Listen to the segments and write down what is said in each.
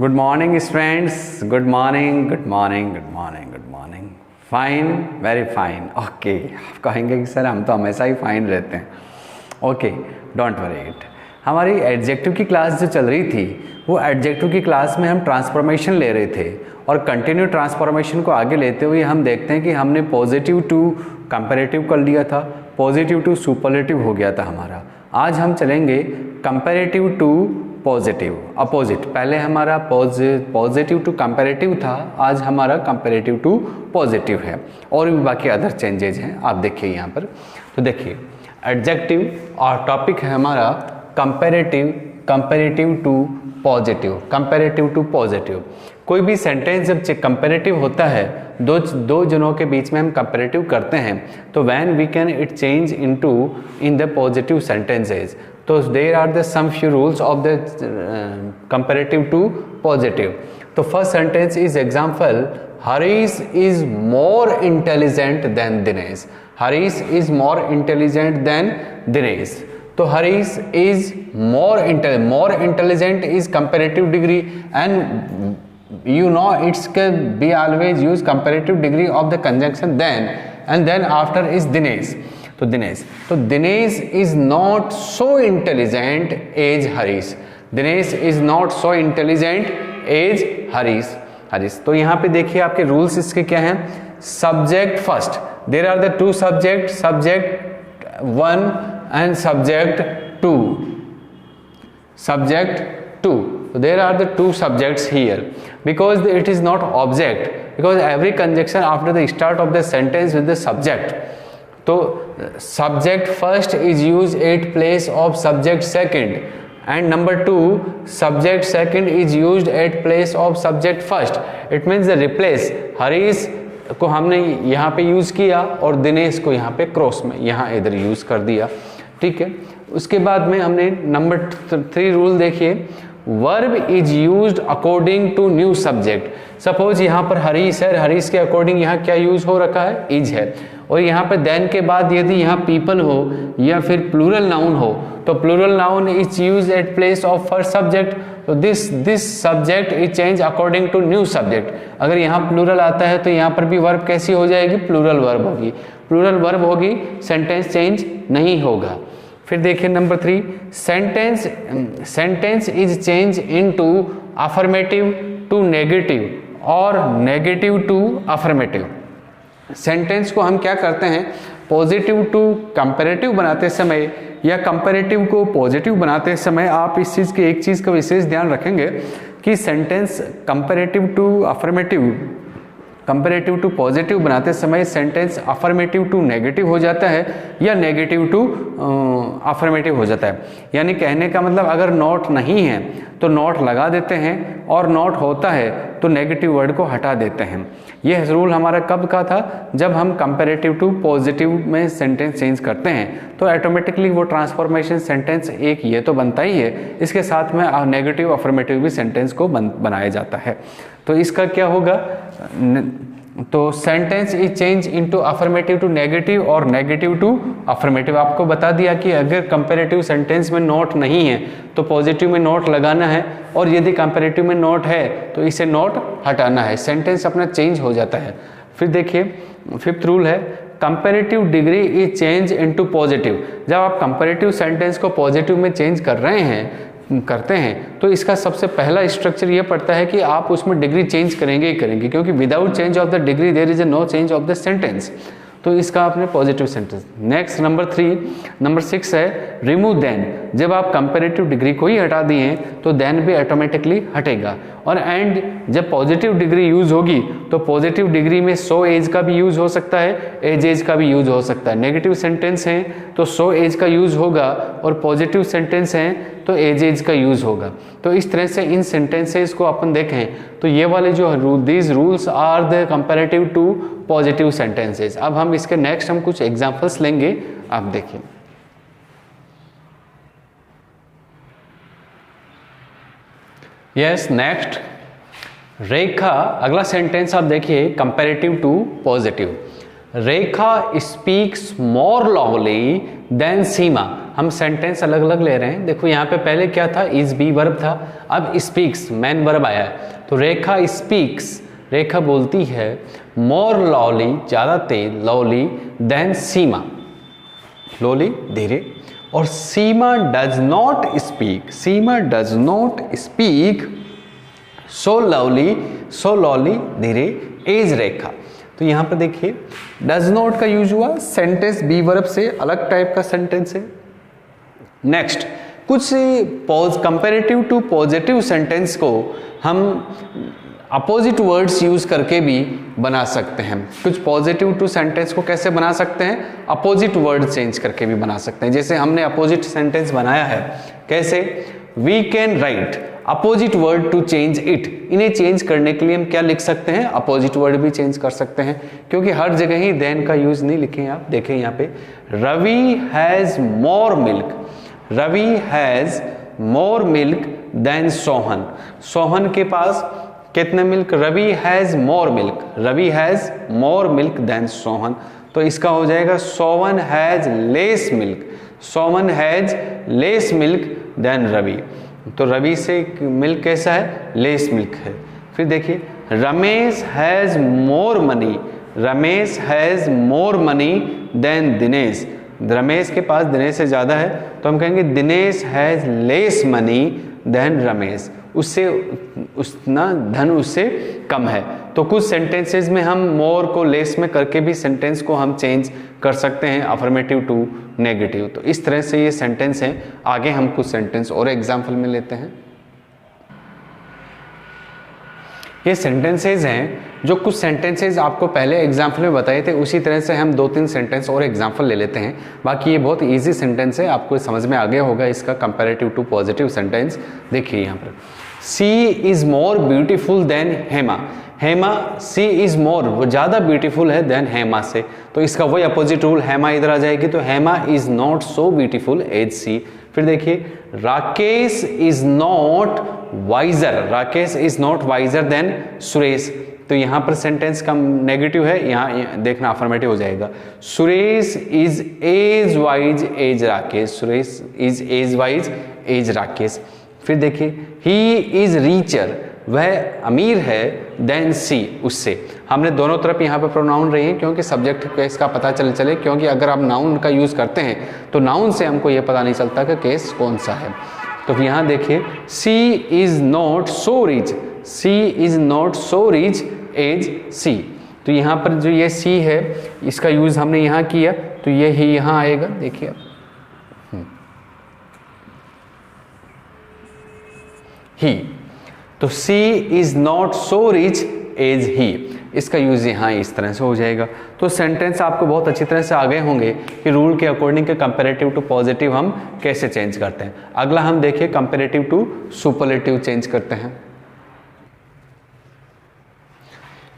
Good morning students, good morning, good morning, good morning, good morning. Fine, very fine. Okay, आप कहेंगे कि sir हम तो हमेशा ही फाइन रहते हैं। Okay, don't worry it. हमारी एडजेक्टिव की क्लास जो चल रही थी, वो एडजेक्टिव की क्लास में हम ट्रांसफॉर्मेशन ले रहे थे और कंटिन्यू ट्रांसफॉर्मेशन को आगे लेते हुए हम देखते हैं कि हमने पॉजिटिव टू कंपैरेटिव कर लिया था, पॉजिटिव टू सुपरलेटिव हो गया था हमारा। आज हम चलेंगे कंपैरेटिव टू पॉजिटिव, अपोजिट। पहले हमारा पॉजिटिव टू कंपैरेटिव था, आज हमारा कंपैरेटिव टू पॉजिटिव है और भी बाकी अदर चेंजेज हैं। आप देखिए यहाँ पर, तो देखिए एडजेक्टिव और टॉपिक है हमारा comparative, comparative to positive, comparative to positive. कोई भी सेंटेंस जब कंपैरेटिव होता है, दो जनों के बीच में हम कंपैरेटिव करते हैं, तो when we can it change into in the positive sentences. तो there are the some few rules of the comparative to positive. तो first sentence is example, Harish is more intelligent than Dinesh. Harish is more intelligent than Dinesh. तो Harish is more intelligent is comparative degree, and you know it's can be always use comparative degree of the conjunction then, and then after is Dinesh. तो Dinesh is not so intelligent as Harish. Dinesh is not so intelligent as Harish. तो यहाँ पे देखिए आपके rules इसके क्या हैं। Subject first, there are the two subject one and subject two. Subject two, there are the two subjects here because it is not object, because every conjunction after the start of the sentence with the subject. तो subject first is used at place of subject second, and number two, subject second is used at place of subject first. It means the replace Harish को हमने यहाँ पे use किया और दिनेश को यहाँ पे क्रॉस में यहाँ इधर यूज कर दिया। ठीक है, उसके बाद में हमने नंबर 3 रूल देखिए, verb is used according to new subject. Suppose यहाँ पर हरीश है, हरीश के अकॉर्डिंग यहाँ क्या यूज हो रखा है, इज है, और यहाँ पर देन के बाद यदि यहाँ पीपल हो या फिर प्लूरल नाउन हो, तो plural noun is use at place of first subject. तो this subject is change according to new subject. अगर यहाँ प्लूरल आता है तो यहाँ पर भी वर्ब कैसी हो जाएगी, प्लूरल वर्ब होगी। प्लूरल वर्ब होगी, सेंटेंस चेंज नहीं होगा। फिर देखिए number 3, sentence is change into affirmative to negative और नेगेटिव टू अफर्मेटिव। सेंटेंस को हम क्या करते हैं, पॉजिटिव टू कंपैरेटिव बनाते समय या कंपैरेटिव को पॉजिटिव बनाते समय आप इस चीज़ की एक चीज़ का विशेष ध्यान रखेंगे कि sentence comparative to affirmative, comparative to positive बनाते समय सेंटेंस अफर्मेटिव टू नेगेटिव हो जाता है या नेगेटिव टू अफर्मेटिव हो जाता है। यानी कहने का मतलब अगर नॉट नहीं है तो नॉट लगा देते हैं, और नॉट होता है तो नेगेटिव वर्ड को हटा देते हैं। यह रूल हमारा कब का था, जब हम कंपैरेटिव टू पॉजिटिव में सेंटेंस चेंज करते हैं तो ऑटोमेटिकली वो ट्रांसफॉर्मेशन सेंटेंस एक ये तो बनता ही है, इसके साथ में नेगेटिव अफर्मेटिव भी सेंटेंस को बनाया जाता है। तो इसका क्या होगा, तो sentence is change into affirmative to negative और नेगेटिव टू अफर्मेटिव। आपको बता दिया कि अगर कंपैरेटिव सेंटेंस में नोट नहीं है तो पॉजिटिव में नोट लगाना है, और यदि कंपैरेटिव में नोट है तो इसे नोट हटाना है, सेंटेंस अपना चेंज हो जाता है। फिर देखिए 5th रूल है, comparative degree is change into positive. जब आप कंपैरेटिव सेंटेंस को पॉजिटिव में चेंज करते हैं तो इसका सबसे पहला स्ट्रक्चर ये पड़ता है कि आप उसमें डिग्री चेंज करेंगे ही करेंगे, क्योंकि without change of the degree there is no change of the sentence. तो इसका आपने पॉजिटिव सेंटेंस। नेक्स्ट नंबर 6 है रिमूव देन। जब आप कंपैरेटिव डिग्री को ही हटा दिए तो देन भी ऑटोमेटिकली हटेगा। और एंड जब पॉजिटिव डिग्री यूज होगी तो पॉजिटिव डिग्री में सो एज का भी यूज हो सकता है, एज का भी यूज हो सकता है। नेगेटिव सेंटेंस हैं तो सो एज का यूज होगा, और पॉजिटिव सेंटेंस हैं तो एज का यूज होगा। तो इस तरह से इन सेंटेंसेस को अपन देखें तो ये वाले जो these rules are the comparative to positive sentences. अब हम इसके नेक्स्ट हम कुछ एग्जांपल्स लेंगे, आप देखिए। यस, नेक्स्ट रेखा, अगला सेंटेंस आप देखिए comparative to positive. Rekha speaks more loudly than Seema. हम सेंटेंस अलग अलग ले रहे हैं। देखो यहाँ पे पहले क्या था, इज बी वर्ब था, अब स्पीक्स मैन वर्ब आया है। तो रेखा स्पीक्स, रेखा बोलती है मोर लॉली, ज़्यादा तेज, लॉली देन सीमा, लोली धीरे, और Seema does not speak, Seema does not speak so lovely धीरे एज रेखा। तो यहाँ पर देखिए डज नॉट का यूज हुआ, सेंटेंस बी वर्ब से अलग टाइप का सेंटेंस है। नेक्स्ट कुछ कंपैरेटिव टू पॉजिटिव सेंटेंस को हम अपोजिट वर्ड्स यूज करके भी बना सकते हैं। कुछ पॉजिटिव टू सेंटेंस को कैसे बना सकते हैं, अपोजिट वर्ड चेंज करके भी बना सकते हैं। जैसे हमने अपोजिट सेंटेंस बनाया है, कैसे, we can write opposite word to change it, इन्हें चेंज करने के लिए हम क्या लिख सकते हैं, अपोजिट वर्ड भी चेंज कर सकते हैं, क्योंकि हर जगह ही देन का यूज नहीं लिखे आप। देखें यहाँ पे Ravi has more milk, Ravi has more milk than Sohan, Sohan के पास कितने milk, Ravi has more milk, Ravi has more milk than Sohan. तो इसका हो जाएगा Sohan has less milk, Sohan has less milk than Ravi. तो रवि से मिल्क कैसा है, लेस मिल्क है। फिर देखिए Ramesh has more money, Ramesh has more money than Dinesh, Ramesh के पास दिनेश से ज्यादा है, तो हम कहेंगे Dinesh has less money than Ramesh, उससे उतना धन उससे कम है। तो कुछ सेंटेंसेस में हम मोर को लेस में करके भी सेंटेंस को हम चेंज कर सकते हैं अफर्मेटिव टू नेगेटिव। तो इस तरह से ये सेंटेंस हैं। आगे हम कुछ सेंटेंस और एग्जाम्पल में लेते हैं। ये सेंटेंसेस हैं जो कुछ सेंटेंसेस आपको पहले एग्जाम्पल में बताए थे, उसी तरह से हम 2-3 सेंटेंस और एग्जाम्पल ले लेते हैं। बाकी ये बहुत इजी सेंटेंस है, आपको समझ में आ गया होगा इसका कंपैरेटिव टू पॉजिटिव सेंटेंस। देखिए यहाँ पर she is more beautiful than Hema, Hema she is more, वो ज़्यादा ब्यूटीफुल है देन हेमा से, तो इसका वही अपोजिट रूल हेमा इधर आ जाएगी, तो Hema is not so beautiful as she. फिर देखिए Rakesh is not wiser, Rakesh is not wiser than Suresh, तो यहाँ पर सेंटेंस का नेगेटिव है, यहाँ देखना अफर्मेटिव हो जाएगा। Suresh is as wise as Rakesh, Suresh is as wise as Rakesh. फिर देखिए ही इज रीचर, वह अमीर है देन सी, उससे। हमने दोनों तरफ यहाँ पे प्रोनाउन रही है, क्योंकि सब्जेक्ट केस का पता चले, क्योंकि अगर आप नाउन का यूज करते हैं तो नाउन से हमको ये पता नहीं चलता कि केस कौन सा है। तो यहाँ देखिए she is not so rich, she is not so rich as she, तो यहाँ पर जो ये सी है इसका यूज हमने यहाँ किया, तो ये ही यहाँ आएगा। देखिए आप ही, तो she is not so rich as he, इसका यूज यहाँ इस तरह से हो जाएगा। तो सेंटेंस आपको बहुत अच्छी तरह से आ गए होंगे कि रूल के अकॉर्डिंग के कंपैरेटिव टू पॉजिटिव हम कैसे चेंज करते हैं। अगला हम देखिए कंपैरेटिव टू सुपरलेटिव चेंज करते हैं।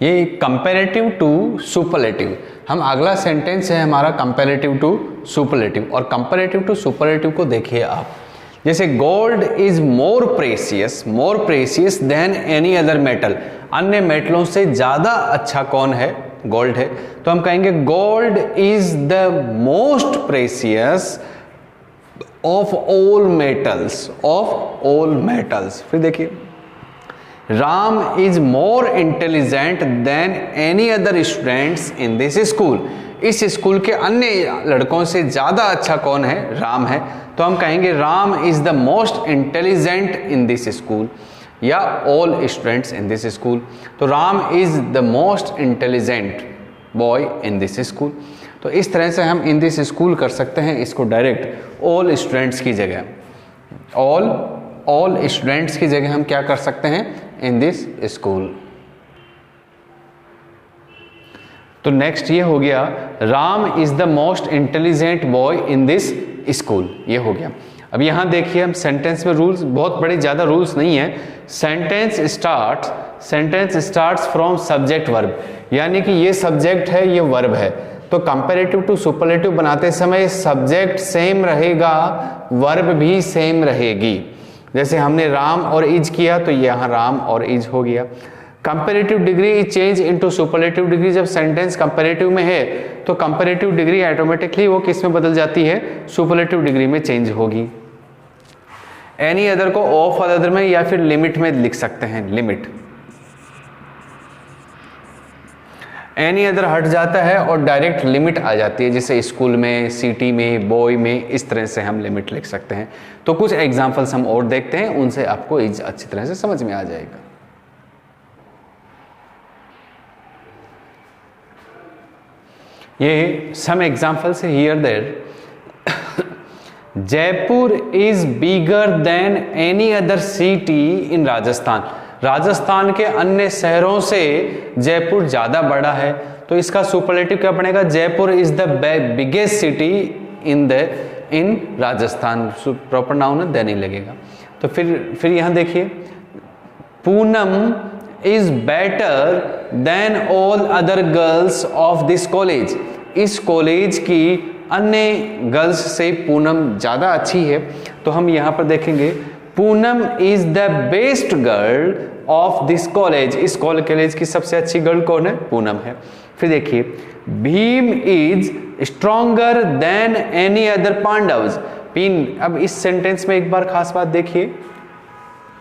ये कंपैरेटिव टू सुपरलेटिव, हम अगला सेंटेंस है हमारा कंपैरेटिव टू सुपरलेटिव, और कंपैरेटिव टू सुपरलेटिव को देखिए आप, जैसे gold is more precious than any other metal, अन्य मेटलों से ज्यादा अच्छा कौन है, गोल्ड है, तो हम कहेंगे gold is the most precious of all metals, फिर देखिए Ram is more intelligent then any other students in this school, इस स्कूल के अन्य लड़कों से ज्यादा अच्छा कौन है, राम है, तो हम कहेंगे Ram is the most intelligent in this school, या all students in this school, तो Ram is the most intelligent boy in this school. तो इस तरह से हम इन दिस स्कूल कर सकते हैं, इसको डायरेक्ट ऑल स्टूडेंट्स की जगह, ऑल स्टूडेंट्स की जगह हम क्या कर सकते हैं, इन दिस स्कूल। तो नेक्स्ट ये हो गया Ram is the most intelligent boy in this school, ये हो गया। अब यहां देखिए हम सेंटेंस में रूल्स, बहुत बड़े ज्यादा रूल्स नहीं है। Sentence starts from subject verb, यानी कि ये सब्जेक्ट है, ये वर्ब है, तो कंपैरेटिव टू सुपरलेटिव बनाते समय सब्जेक्ट सेम रहेगा, वर्ब भी सेम रहेगी। जैसे हमने राम और इज किया, तो यहाँ राम और इज हो गया। Comparative degree is change into superlative degree. जब सेंटेंस कंपेरेटिव में है तो कंपेरेटिव डिग्री ऑटोमेटिकली वो किस में बदल जाती है, सुपरलेटिव डिग्री में चेंज होगी। एनी अदर को ऑफ अदर में या फिर लिमिट में लिख सकते हैं, लिमिट। एनी अदर हट जाता है और डायरेक्ट लिमिट आ जाती है, जैसे स्कूल में, सिटी में, बॉय में, इस तरह से हम लिमिट लिख सकते हैं। तो कुछ एग्जांपल्स हम और देखते हैं, उनसे आपको अच्छी तरह से समझ में आ जाएगा। ये some examples here there. Jaipur is bigger than any other city in Rajasthan. Rajasthan के अन्य शहरों से जयपुर ज्यादा बड़ा है, तो इसका सुपरलेटिव क्या बनेगा, Jaipur is the biggest city in Rajasthan. Proper noun है, देने लगेगा। तो फिर यहां देखिए, Poonam is better than all other girls of this college. इस कॉलेज की अन्य गर्ल्स से पूनम ज्यादा अच्छी है। तो हम यहां पर देखेंगे, Poonam is the best girl of this college. इस कॉलेज की सबसे अच्छी गर्ल कौन है, पूनम है। फिर देखिए, Bhim is stronger than any other Pandavas. अब इस सेंटेंस में एक बार खास बात देखिए,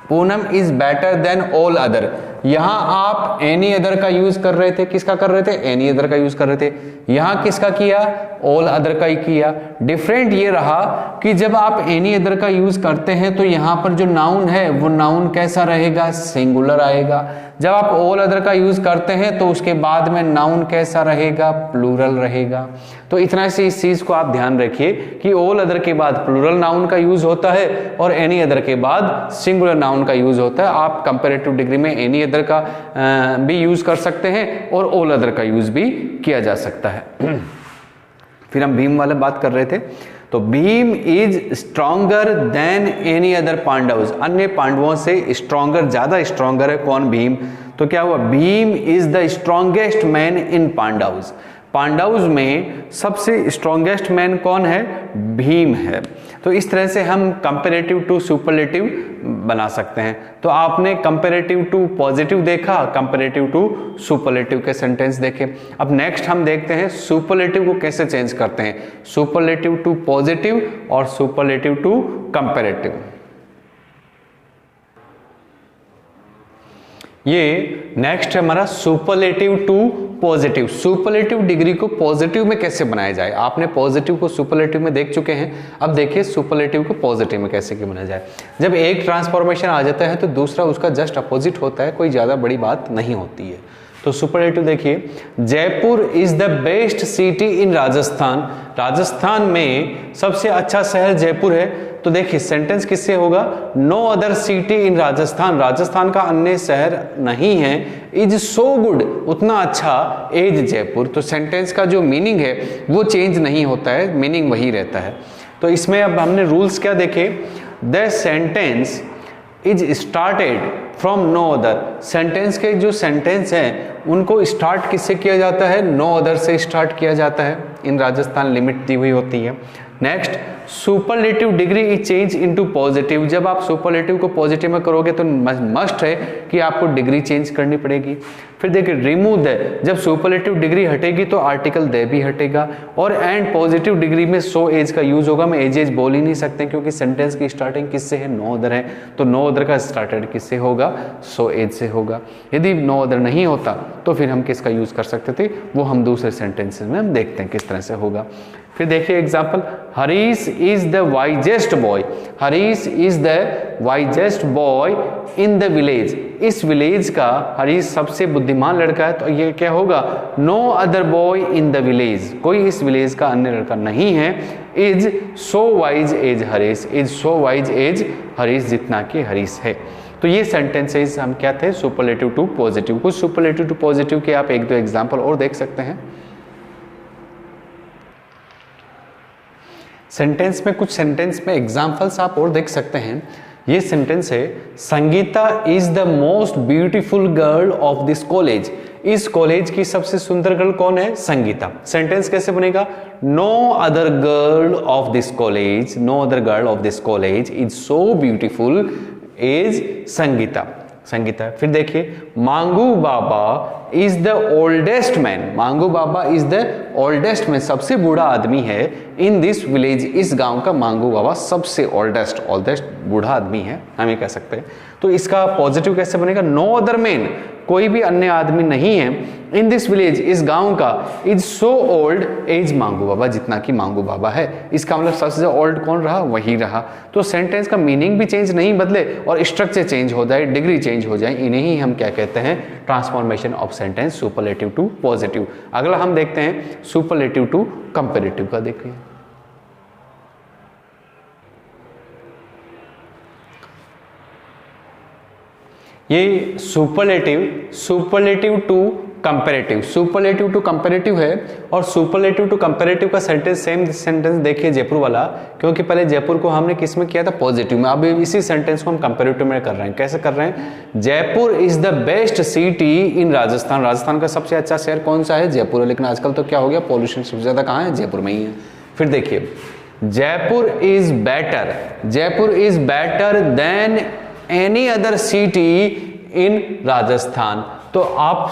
Poonam is better than all other. यहां आप एनी अदर का यूज कर रहे थे, किसका कर रहे थे, एनी अदर का यूज कर रहे थे। यहां किसका किया, ऑल अदर का ही किया। डिफरेंट ये रहा कि जब आप एनी अदर का यूज करते हैं तो यहां पर जो नाउन है वो नाउन कैसा रहेगा, सिंगुलर आएगा। जब आप ऑल अदर का यूज करते हैं तो उसके बाद में नाउन कैसा रहेगा, प्लूरल रहेगा। तो इतना से इस चीज को आप ध्यान रखिए कि ऑल अदर के बाद प्लूरल नाउन का यूज होता है और एनी अदर के बाद सिंगुलर नाउन का यूज होता है। आप कंपैरेटिव डिग्री में एनी अदर का भी यूज कर सकते हैं और ऑल अदर का यूज भी किया जा सकता है। फिर हम भीम वाले बात कर रहे थे, तो Bhim is stronger than any other Pandavas. अन्य पांडवों से स्ट्रॉन्गर, ज्यादा स्ट्रॉन्गर है कौन, भीम। तो क्या हुआ, Bhim is the strongest man in Pandavas. Pandavas में सबसे स्ट्रॉन्गेस्ट मैन कौन है, भीम है। तो इस तरह से हम कंपैरेटिव टू सुपरलेटिव बना सकते हैं। तो आपने कंपैरेटिव टू पॉजिटिव देखा, कंपैरेटिव टू सुपरलेटिव के सेंटेंस देखे। अब नेक्स्ट हम देखते हैं सुपरलेटिव को कैसे चेंज करते हैं, सुपरलेटिव टू पॉजिटिव और सुपरलेटिव टू कंपैरेटिव। ये नेक्स्ट है हमारा superlative to positive. Superlative degree को पॉजिटिव में कैसे बनाया जाए। आपने पॉजिटिव को सुपरलेटिव में देख चुके हैं, अब देखिए सुपरलेटिव को पॉजिटिव में कैसे बनाया जाए। जब एक ट्रांसफॉर्मेशन आ जाता है तो दूसरा उसका जस्ट अपोजिट होता है, कोई ज्यादा बड़ी बात नहीं होती है। तो सुपरलेटिव देखिए, Jaipur is the best city in Rajasthan. Rajasthan में सबसे अच्छा शहर जयपुर है। तो देखिए सेंटेंस किससे होगा, no other city in Rajasthan. Rajasthan का अन्य शहर नहीं है, इज सो गुड, उतना अच्छा, एज जयपुर। तो सेंटेंस का जो मीनिंग है वो चेंज नहीं होता है, मीनिंग वही रहता है। तो इसमें अब हमने रूल्स क्या देखे, the sentence is started from no other. Sentence के जो सेंटेंस हैं उनको स्टार्ट किससे किया जाता है, नो अदर से स्टार्ट किया जाता है। इन राजस्थान लिमिट दी हुई होती है। Next, superlative degree is change into positive. जब आप सुपरलेटिव को पॉजिटिव में करोगे तो मस्ट है कि आपको डिग्री चेंज करनी पड़ेगी। फिर देखिए रिमूव द, जब सुपरलेटिव डिग्री हटेगी तो आर्टिकल दे भी हटेगा। और एंड पॉजिटिव डिग्री में सो एज का यूज होगा। मैं एज बोल ही नहीं सकते क्योंकि सेंटेंस की स्टार्टिंग किससे है, नो अदर है। तो नो अदर का स्टार्टेड किससे होगा, सो एज से होगा। यदि नो अदर नहीं होता तो फिर हम किसका यूज कर सकते थे, वो हम दूसरे सेंटेंसेस में हम देखते हैं किस तरह से होगा। फिर देखिए example, Harish is the wisest boy. Harish is the wisest boy in the village. इस विलेज का हरीश सबसे बुद्धिमान लड़का है। तो ये क्या होगा, no other boy in the village. कोई इस विलेज का अन्य लड़का नहीं है। Is so wise as Harish. Is so wise as Harish, जितना कि हरीश है। तो ये सेंटेंसेस हम क्या थे, सुपरलेटिव टू पॉजिटिव। कुछ सुपरलेटिव टू पॉजिटिव के आप एक दो एग्जाम्पल और देख सकते हैं। सेंटेंस में, कुछ सेंटेंस में एग्जाम्पल्स आप और देख सकते हैं। ये सेंटेंस है, Sangeeta is the most beautiful girl of this college. इस कॉलेज की सबसे सुंदर गर्ल कौन है, संगीता। सेंटेंस कैसे बनेगा, no other girl of this college, no other girl of this college is so beautiful as Sangeeta. Sangeeta है। फिर देखिए Mangu Baba is the oldest man, Mangu Baba is the oldest man, सबसे बूढ़ा आदमी है इन दिस विलेज, इस गांव का मांगू बाबा सबसे ओल्डेस्ट बूढ़ा आदमी है, हम ये कह सकते हैं। तो इसका पॉजिटिव कैसे बनेगा, नो अदर मैन, कोई भी अन्य आदमी नहीं है, इन दिस विलेज, इस गांव का, इज सो ओल्ड एज मांगू बाबा, जितना कि मांगू बाबा है। इसका मतलब सबसे ज्यादा ओल्ड कौन रहा, वही रहा। तो सेंटेंस का मीनिंग भी चेंज नहीं बदले और स्ट्रक्चर चेंज हो जाए, डिग्री चेंज हो जाए, इन्हें ही हम क्या कहते हैं, transformation of sentence superlative to positive. अगला हम देखते हैं सुपरलेटिव टू कंपैरेटिव का। देखिए ये superlative to comparative, superlative to comparative है। और सुपरलेटिव टू कंपैरेटिव का सेंटेंस, सेम सेंटेंस देखिए जयपुर वाला, क्योंकि पहले जयपुर को हमने किस में किया था, पॉजिटिव में। अब इसी सेंटेंस को हम कंपैरेटिव में कर रहे हैं। कैसे कर रहे हैं, Jaipur is the best city in Rajasthan, Rajasthan का सबसे अच्छा शहर कौन सा है, जयपुर है। लेकिन आजकल तो क्या हो गया, पॉल्यूशन सबसे ज्यादा कहाँ है, जयपुर में ही है। फिर देखिए Jaipur is better than any other city in Rajasthan. तो आप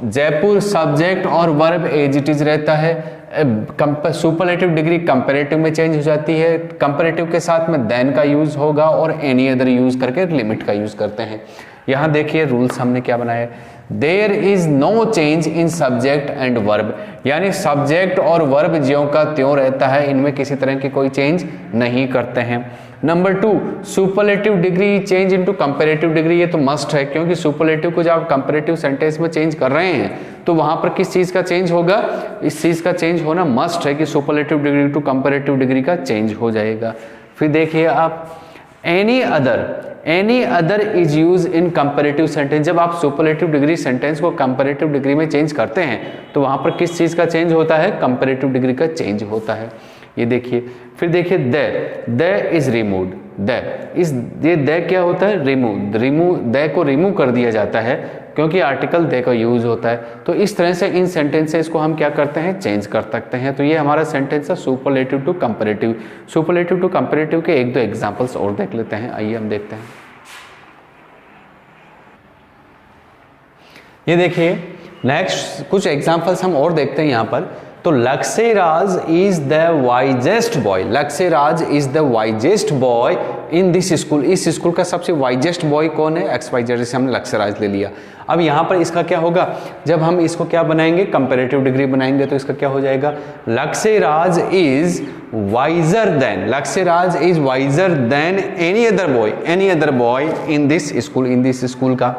जयपुर सब्जेक्ट और वर्ब एज इट इज रहता है, सुपरलेटिव डिग्री कंपैरेटिव में चेंज हो जाती है, कंपैरेटिव के साथ में देन का यूज होगा और एनी अदर यूज करके लिमिट का यूज करते हैं। यहां देखिए रूल्स हमने क्या बनाया, there is no change in subject and verb, यानी सब्जेक्ट और वर्ब ज्यों का त्यों रहता है, इनमें किसी तरह की कोई चेंज नहीं करते हैं। Number 2 superlative degree change into comparative degree, ये तो मस्ट है, क्योंकि सुपरलेटिव को जब आप कंपैरेटिव सेंटेंस में चेंज कर रहे हैं तो वहां पर किस चीज का चेंज होगा, इस चीज का चेंज होना मस्ट है कि superlative degree to comparative degree का चेंज हो जाएगा। फिर देखिए आप any other is use in comparative sentence, जब आप सुपरलेटिव डिग्री सेंटेंस को कंपैरेटिव डिग्री में चेंज करते हैं तो वहां पर किस चीज का चेंज होता है, कंपैरेटिव डिग्री का चेंज होता है। ये देखिए फिर देखिए द इज रिमूव्ड, द क्या होता है, रिमूव, द को रिमूव कर दिया जाता है क्योंकि आर्टिकल द का यूज होता है। तो इस तरह से इन सेंटेंसेस को हम क्या करते हैं, चेंज कर सकते हैं। तो ये हमारा सेंटेंस है superlative to comparative. Superlative to comparative के एक दो एग्जांपल्स और देख लेते हैं, आइए हम देखते हैं। ये देखिए नेक्स्ट कुछ एग्जांपल्स हम और देखते हैं यहाँ पर। तो Lakshyaraj is the wisest boy, Lakshyaraj is the wisest boy in this school, इस स्कूल का सबसे वाइजेस्ट बॉय कौन है, XYZ, जैसे हमने लक्ष्यराज ले लिया। अब यहाँ पर इसका क्या होगा, जब हम इसको क्या बनाएंगे, कंपैरेटिव डिग्री बनाएंगे, तो इसका क्या हो जाएगा, Lakshyaraj is visor then any other boy in this school का।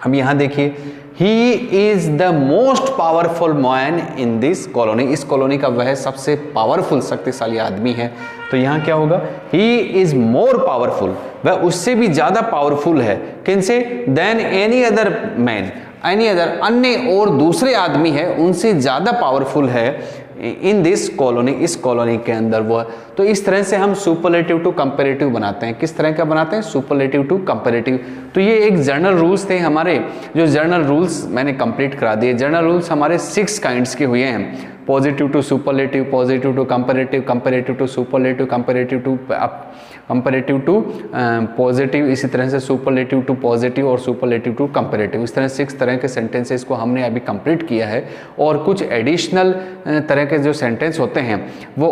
अब यहाँ देखिए he is the most powerful man in this colony, इस कॉलोनी का वह सबसे पावरफुल शक्तिशाली आदमी है। तो यहाँ क्या होगा, ही इज मोर पावरफुल, वह उससे भी ज्यादा पावरफुल है, किनसे, than any other man, any other अन्य और दूसरे आदमी है उनसे ज्यादा पावरफुल है इन दिस कॉलोनी, इस कॉलोनी के अंदर वो। तो इस तरह से हम सुपरलेटिव टू कंपैरेटिव बनाते हैं। किस तरह का बनाते हैं, सुपरलेटिव टू कंपैरेटिव। तो ये एक जर्नल रूल्स थे हमारे, जो जर्नल रूल्स मैंने कंप्लीट करा दिए। जर्नल रूल्स हमारे 6 काइंड्स के हुए हैं, positive to superlative, positive to comparative, comparative to superlative, comparative to positive, इसी तरह से सुपरलेटिव टू पॉजिटिव और सुपरलेटिव टू कंपैरेटिव। इस तरह 6 तरह के सेंटेंसेस को हमने अभी कंप्लीट किया है। और कुछ एडिशनल तरह के जो सेंटेंस होते हैं वो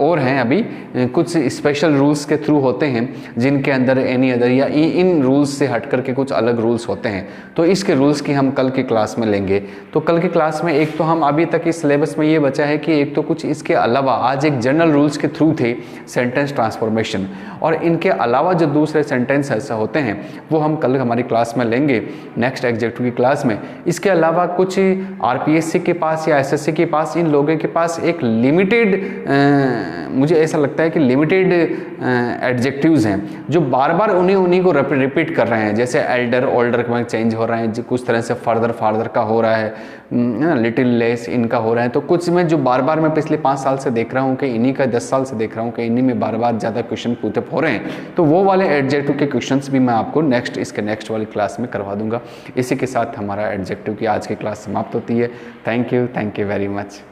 और हैं अभी, कुछ स्पेशल रूल्स के थ्रू होते हैं जिनके अंदर एनी अदर या इन रूल्स से हट करके कुछ अलग रूल्स होते हैं। तो इसके रूल्स की हम कल की क्लास में लेंगे। तो कल की क्लास में एक तो हम अभी तक इस सिलेबस में ये बचा है कि एक तो कुछ इसके अलावा आज एक जनरल रूल्स के थ्रू थे सेंटेंस ट्रांसफॉर्मेशन, और इनके अलावा जो दूसरे सेंटेंस ऐसा होते हैं वो हम कल हमारी क्लास में लेंगे, नेक्स्ट एग्जेक्टिव की क्लास में। इसके अलावा कुछ आरपीएससी के पास या एसएससी के पास, इन लोगों के पास एक लिमिटेड, मुझे ऐसा लगता है कि लिमिटेड एडजेक्टिव्स हैं जो बार बार उन्हीं को रिपीट कर रहे हैं। जैसे एल्डर ओल्डर में चेंज हो रहे हैं, कुछ तरह से फर्दर फार्दर का हो रहा है, लिटिल लेस इनका हो रहा है। तो कुछ में जो बार बार मैं पिछले 5 साल से देख रहा हूँ कि इन्हीं का 10 साल से देख रहा हूँ कि इन्हीं में बार बार ज़्यादा क्वेश्चन पुटअप हो रहे हैं। तो वो वाले एडजेक्टिव के क्वेश्चंस भी मैं आपको इसके नेक्स्ट वाली क्लास में करवा दूंगा। इसी के साथ हमारा एडजेक्टिव की आज की क्लास समाप्त होती है। Thank you very much.